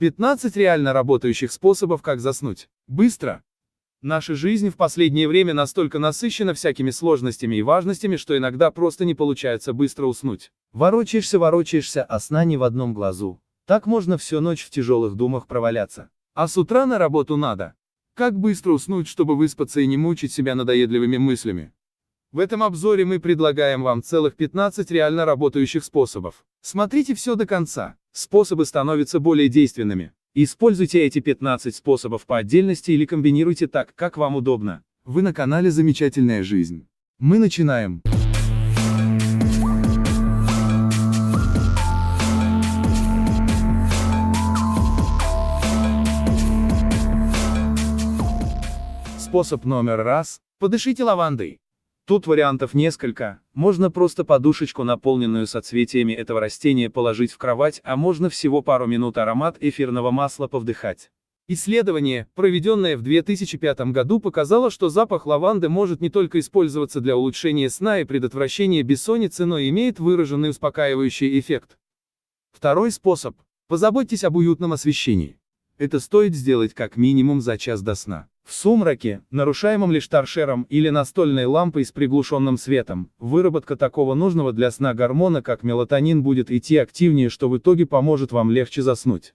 15 реально работающих способов, как заснуть быстро. Наша жизнь в последнее время настолько насыщена всякими сложностями и важностями, что иногда просто не получается быстро уснуть. Ворочаешься, а сна не в одном глазу. Так можно всю ночь в тяжелых думах проваляться. А с утра на работу надо. Как быстро уснуть, чтобы выспаться и не мучить себя надоедливыми мыслями? В этом обзоре мы предлагаем вам целых 15 реально работающих способов. Смотрите все до конца. Способы становятся более действенными. Используйте эти 15 способов по отдельности или комбинируйте так, как вам удобно. Вы на канале «Замечательная жизнь». Мы начинаем. Способ номер раз. Подышите лавандой. Тут вариантов несколько. Можно просто подушечку, наполненную соцветиями этого растения, положить в кровать, а можно всего пару минут аромат эфирного масла повдыхать. Исследование, проведенное в 2005 году, показало, что запах лаванды может не только использоваться для улучшения сна и предотвращения бессонницы, но и имеет выраженный успокаивающий эффект. Второй способ. Позаботьтесь об уютном освещении. Это стоит сделать как минимум за час до сна. В сумраке, нарушаемом лишь торшером или настольной лампой с приглушенным светом, выработка такого нужного для сна гормона, как мелатонин, будет идти активнее, что в итоге поможет вам легче заснуть.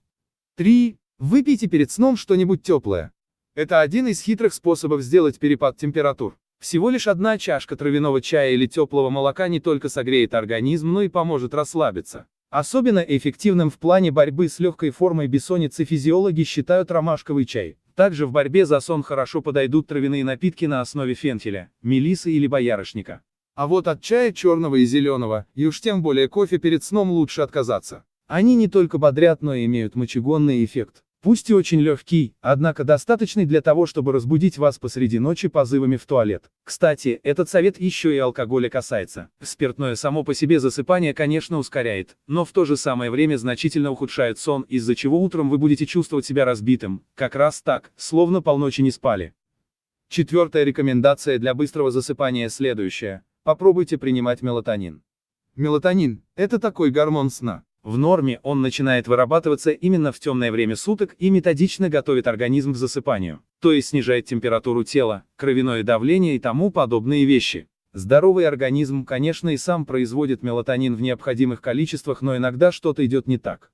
3. Выпейте перед сном что-нибудь теплое. Это один из хитрых способов сделать перепад температур. Всего лишь одна чашка травяного чая или теплого молока не только согреет организм, но и поможет расслабиться. Особенно эффективным в плане борьбы с легкой формой бессонницы физиологи считают ромашковый чай. Также в борьбе за сон хорошо подойдут травяные напитки на основе фенхеля, мелисы или боярышника. А вот от чая черного и зеленого, и уж тем более кофе перед сном лучше отказаться. Они не только бодрят, но и имеют мочегонный эффект. Пусть и очень легкий, однако достаточный для того, чтобы разбудить вас посреди ночи позывами в туалет. Кстати, этот совет еще и алкоголя касается. Спиртное само по себе засыпание, конечно, ускоряет, но в то же самое время значительно ухудшает сон, из-за чего утром вы будете чувствовать себя разбитым, как раз так, словно полночи не спали. Четвертая рекомендация для быстрого засыпания следующая. Попробуйте принимать мелатонин. Мелатонин – это такой гормон сна. В норме он начинает вырабатываться именно в темное время суток и методично готовит организм к засыпанию, то есть снижает температуру тела, кровяное давление и тому подобные вещи. Здоровый организм, конечно, и сам производит мелатонин в необходимых количествах, но иногда что-то идет не так.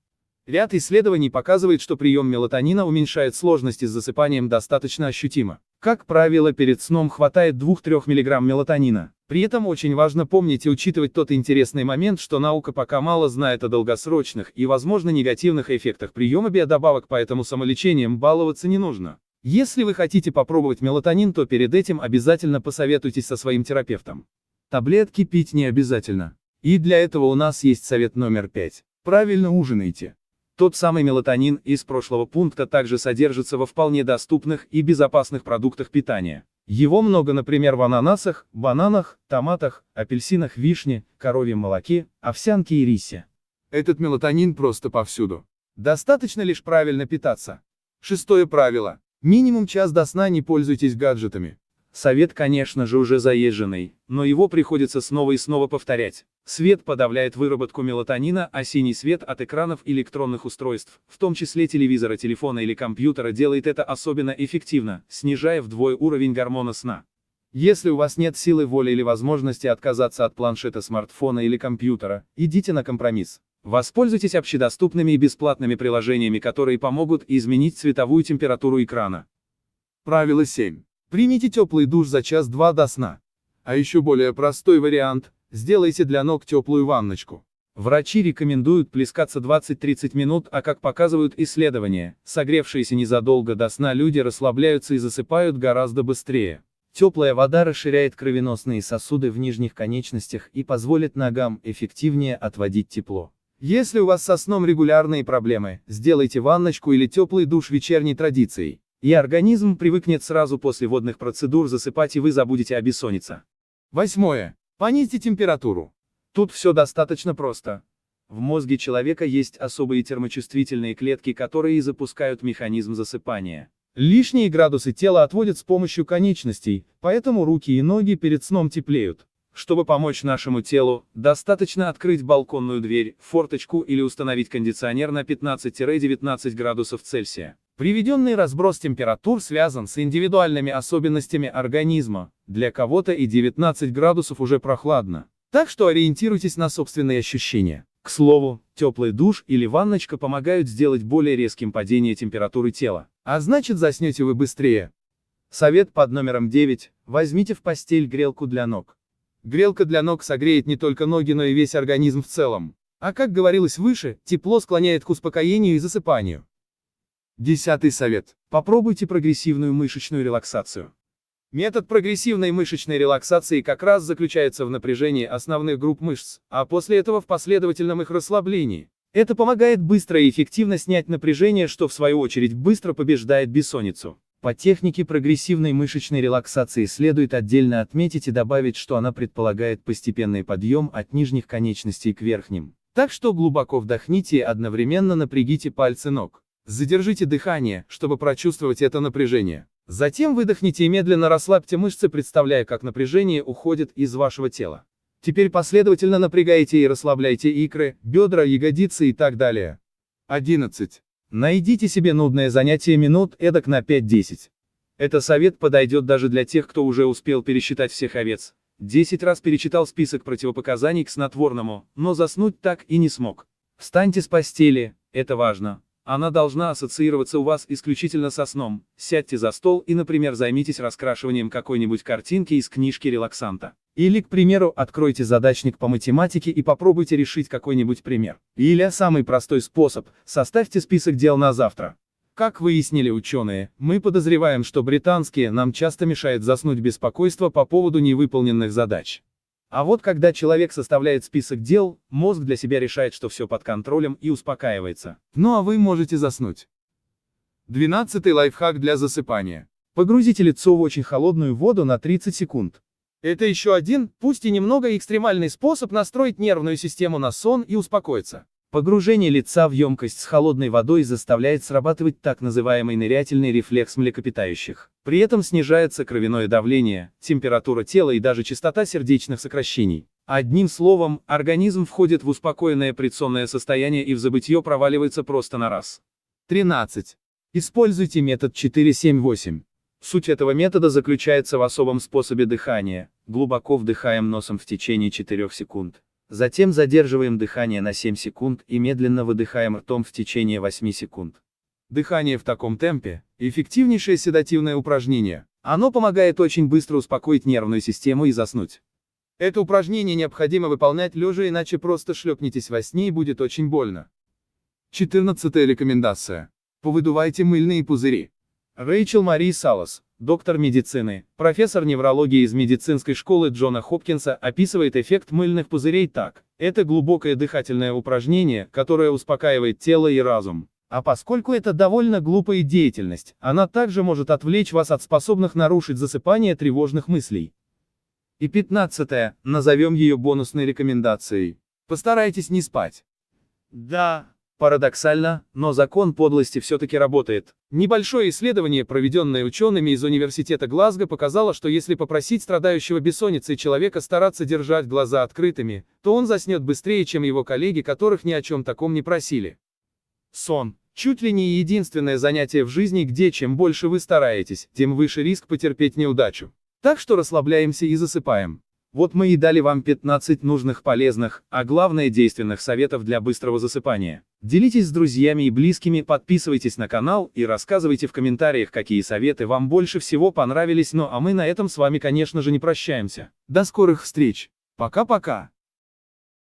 Ряд исследований показывает, что прием мелатонина уменьшает сложности с засыпанием достаточно ощутимо. Как правило, перед сном хватает 2-3 мг мелатонина. При этом очень важно помнить и учитывать тот интересный момент, что наука пока мало знает о долгосрочных и, возможно, негативных эффектах приема биодобавок, поэтому самолечением баловаться не нужно. Если вы хотите попробовать мелатонин, то перед этим обязательно посоветуйтесь со своим терапевтом. Таблетки пить не обязательно. И для этого у нас есть совет номер 5. Правильно ужинайте. Тот самый мелатонин из прошлого пункта также содержится во вполне доступных и безопасных продуктах питания. Его много, например, в ананасах, бананах, томатах, апельсинах, вишне, коровьем молоке, овсянке и рисе. Этот мелатонин просто повсюду. Достаточно лишь правильно питаться. Шестое правило. Минимум час до сна не пользуйтесь гаджетами. Совет, конечно же, уже заезженный, но его приходится снова и снова повторять. Свет подавляет выработку мелатонина, а синий свет от экранов электронных устройств, в том числе телевизора, телефона или компьютера, делает это особенно эффективно, снижая вдвое уровень гормона сна. Если у вас нет силы воли или возможности отказаться от планшета, смартфона или компьютера, идите на компромисс. Воспользуйтесь общедоступными и бесплатными приложениями, которые помогут изменить цветовую температуру экрана. Правило 7. Примите теплый душ за час-два до сна. А еще более простой вариант – сделайте для ног теплую ванночку. Врачи рекомендуют плескаться 20-30 минут, а как показывают исследования, согревшиеся незадолго до сна люди расслабляются и засыпают гораздо быстрее. Теплая вода расширяет кровеносные сосуды в нижних конечностях и позволит ногам эффективнее отводить тепло. Если у вас со сном регулярные проблемы, сделайте ванночку или теплый душ вечерней традицией. И организм привыкнет сразу после водных процедур засыпать, и вы забудете о бессоннице. Восьмое. Понизьте температуру. Тут все достаточно просто. В мозге человека есть особые термочувствительные клетки, которые и запускают механизм засыпания. Лишние градусы тела отводят с помощью конечностей, поэтому руки и ноги перед сном теплеют. Чтобы помочь нашему телу, достаточно открыть балконную дверь, форточку или установить кондиционер на 15-19 градусов Цельсия. Приведенный разброс температур связан с индивидуальными особенностями организма, для кого-то и 19 градусов уже прохладно. Так что ориентируйтесь на собственные ощущения. К слову, теплый душ или ванночка помогают сделать более резким падение температуры тела, а значит заснете вы быстрее. Совет под номером 9. Возьмите в постель грелку для ног. Грелка для ног согреет не только ноги, но и весь организм в целом. А как говорилось выше, тепло склоняет к успокоению и засыпанию. 10 совет. Попробуйте прогрессивную мышечную релаксацию. Метод прогрессивной мышечной релаксации как раз заключается в напряжении основных групп мышц, а после этого в последовательном их расслаблении. Это помогает быстро и эффективно снять напряжение, что в свою очередь быстро побеждает бессонницу. По технике прогрессивной мышечной релаксации следует отдельно отметить и добавить, что она предполагает постепенный подъем от нижних конечностей к верхним. Так что глубоко вдохните и одновременно напрягите пальцы ног. Задержите дыхание, чтобы прочувствовать это напряжение. Затем выдохните и медленно расслабьте мышцы, представляя, как напряжение уходит из вашего тела. Теперь последовательно напрягайте и расслабляйте икры, бедра, ягодицы и так далее. 11. Найдите себе нудное занятие минут эдак на 5-10. Этот совет подойдет даже для тех, кто уже успел пересчитать всех овец. 10 раз перечитал список противопоказаний к снотворному, но заснуть так и не смог. Встаньте с постели, это важно. Она должна ассоциироваться у вас исключительно со сном. Сядьте за стол и, например, займитесь раскрашиванием какой-нибудь картинки из книжки релаксанта. Или, к примеру, откройте задачник по математике и попробуйте решить какой-нибудь пример. Или самый простой способ – составьте список дел на завтра. Как выяснили ученые, мы подозреваем, что британские нам часто мешает заснуть беспокойство по поводу невыполненных задач. А вот когда человек составляет список дел, мозг для себя решает, что все под контролем и успокаивается. Ну а вы можете заснуть. 12 лайфхак для засыпания. Погрузите лицо в очень холодную воду на 30 секунд. Это еще один, пусть и немного экстремальный способ настроить нервную систему на сон и успокоиться. Погружение лица в емкость с холодной водой заставляет срабатывать так называемый нырятельный рефлекс млекопитающих. При этом снижается кровяное давление, температура тела и даже частота сердечных сокращений. Одним словом, организм входит в успокоенное предсонное состояние и в забытье проваливается просто на раз. 13. Используйте метод 4-7-8. Суть этого метода заключается в особом способе дыхания. Глубоко вдыхаем носом в течение 4 секунд. Затем задерживаем дыхание на 7 секунд и медленно выдыхаем ртом в течение 8 секунд. Дыхание в таком темпе – эффективнейшее седативное упражнение. Оно помогает очень быстро успокоить нервную систему и заснуть. Это упражнение необходимо выполнять лежа, иначе просто шлепнетесь во сне и будет очень больно. 14 рекомендация. Повыдувайте мыльные пузыри. Рэйчел Мари Салас, доктор медицины, профессор неврологии из медицинской школы Джона Хопкинса, описывает эффект мыльных пузырей так. Это глубокое дыхательное упражнение, которое успокаивает тело и разум. А поскольку это довольно глупая деятельность, она также может отвлечь вас от способных нарушить засыпание тревожных мыслей. И 15. Назовем ее бонусной рекомендацией. Постарайтесь не спать. Да. Парадоксально, но закон подлости все-таки работает. Небольшое исследование, проведенное учеными из университета Глазго, показало, что если попросить страдающего бессонницей человека стараться держать глаза открытыми, то он заснет быстрее, чем его коллеги, которых ни о чем таком не просили. Сон. Чуть ли не единственное занятие в жизни, где чем больше вы стараетесь, тем выше риск потерпеть неудачу. Так что расслабляемся и засыпаем. Вот мы и дали вам 15 нужных, полезных, а главное действенных советов для быстрого засыпания. Делитесь с друзьями и близкими, подписывайтесь на канал и рассказывайте в комментариях, какие советы вам больше всего понравились. Ну а мы на этом с вами, конечно же, не прощаемся. До скорых встреч. Пока-пока.